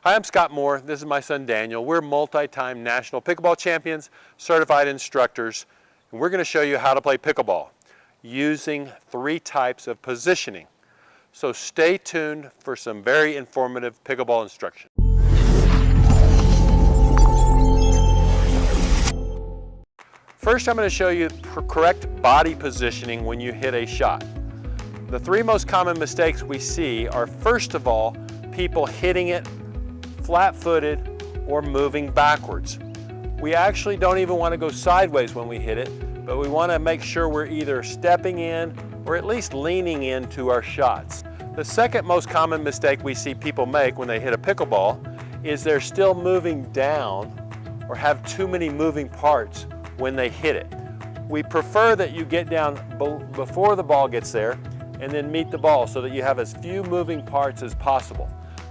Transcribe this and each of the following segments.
Hi, I'm Scott Moore. This is my son Daniel. We're multi-time national pickleball champions, certified instructors, and we're going to show you how to play pickleball using 3 types of positioning. So stay tuned for some very informative pickleball instruction. First, I'm going to show you correct body positioning when you hit a shot. The 3 most common mistakes we see are, first of all, people hitting it flat-footed or moving backwards. We actually don't even want to go sideways when we hit it, but we want to make sure we're either stepping in or at least leaning into our shots. The second most common mistake we see people make when they hit a pickleball is they're still moving down or have too many moving parts when they hit it. We prefer that you get down before the ball gets there and then meet the ball so that you have as few moving parts as possible.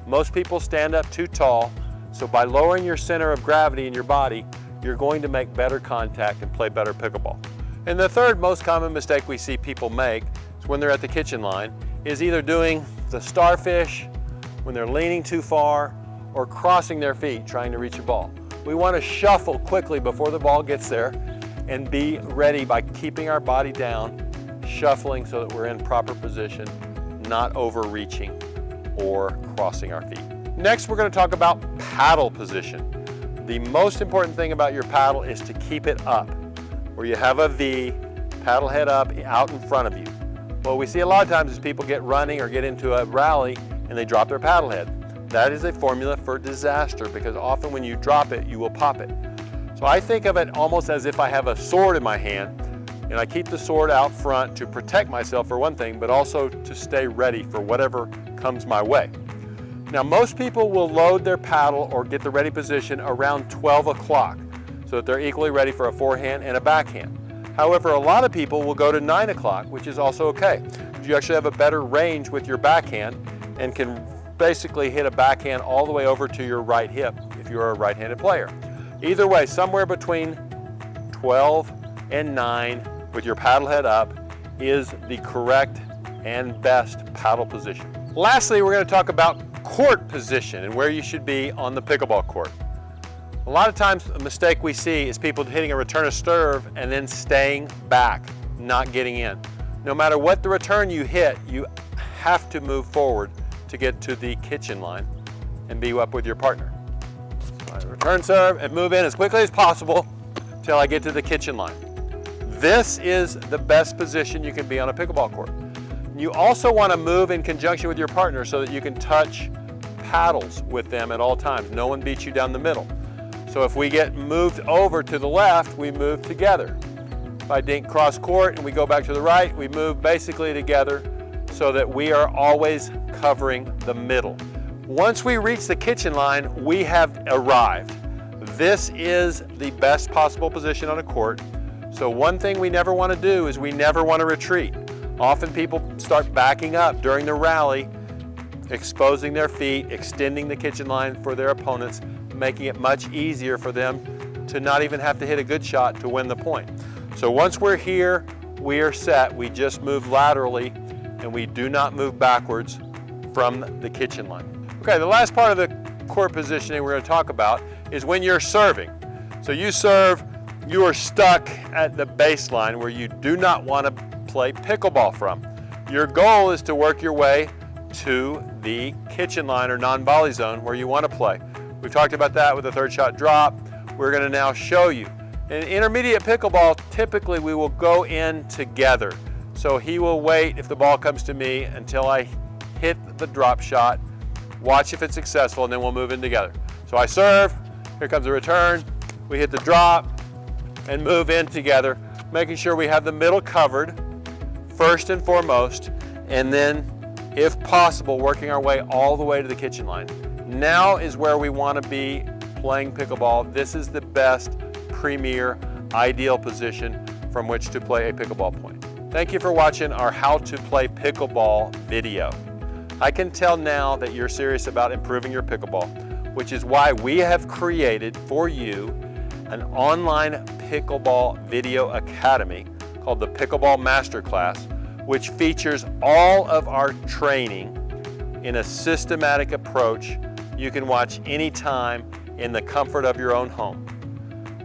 Most people stand up too tall, so by lowering your center of gravity in your body, you're going to make better contact and play better pickleball. And the third most common mistake we see people make is when they're at the kitchen line, is either doing the starfish, when they're leaning too far, or crossing their feet trying to reach a ball. We want to shuffle quickly before the ball gets there and be ready by keeping our body down, shuffling so that we're in proper position, not overreaching or crossing our feet. Next, we're going to talk about paddle position. The most important thing about your paddle is to keep it up, where you have a V, paddle head up, out in front of you. What we see a lot of times is people get running or get into a rally and they drop their paddle head. That is a formula for disaster because often when you drop it, you will pop it. So I think of it almost as if I have a sword in my hand and I keep the sword out front to protect myself for one thing, but also to stay ready for whatever comes my way. Now most people will load their paddle or get the ready position around 12 o'clock so that they're equally ready for a forehand and a backhand. However, a lot of people will go to 9 o'clock, which is also okay. You actually have a better range with your backhand and can basically hit a backhand all the way over to your right hip if you're a right-handed player. Either way, somewhere between 12 and 9 with your paddle head up is the correct and best paddle position. Lastly, we're going to talk about court position and where you should be on the pickleball court. A lot of times a mistake we see is people hitting a return of serve and then staying back, not getting in. No matter what the return you hit, you have to move forward to get to the kitchen line and be up with your partner. So I return serve and move in as quickly as possible till I get to the kitchen line. This is the best position you can be on a pickleball court. You also want to move in conjunction with your partner so that you can touch paddles with them at all times. No one beats you down the middle. So if we get moved over to the left, we move together. If I dink cross court and we go back to the right, we move basically together so that we are always covering the middle. Once we reach the kitchen line, we have arrived. This is the best possible position on a court. So one thing we never want to do is we never want to retreat. Often people start backing up during the rally, exposing their feet, extending the kitchen line for their opponents, making it much easier for them to not even have to hit a good shot to win the point. So once we're here, we are set. We just move laterally and we do not move backwards from the kitchen line. Okay, the last part of the court positioning we're going to talk about is when you're serving. So you serve, you are stuck at the baseline where you do not want to play pickleball from. Your goal is to work your way to the kitchen line or non-volley zone where you want to play. We've talked about that with the third shot drop. We're going to now show you. In intermediate pickleball, typically we will go in together. So he will wait if the ball comes to me until I hit the drop shot, watch if it's successful, and then we'll move in together. So I serve, here comes the return, we hit the drop, and move in together, making sure we have the middle covered first and foremost, and then, if possible, working our way all the way to the kitchen line. Now is where we want to be playing pickleball. This is the best, premier, ideal position from which to play a pickleball point. Thank you for watching our How to Play Pickleball video. I can tell now that you're serious about improving your pickleball, which is why we have created for you an online pickleball video academy called the Pickleball Masterclass, which features all of our training in a systematic approach you can watch anytime in the comfort of your own home.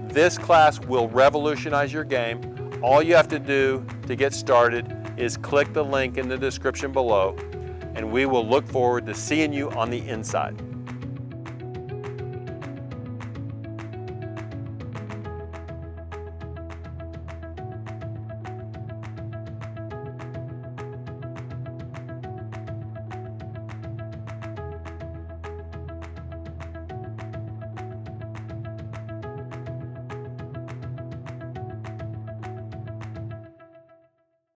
This class will revolutionize your game. All you have to do to get started is click the link in the description below, and we will look forward to seeing you on the inside.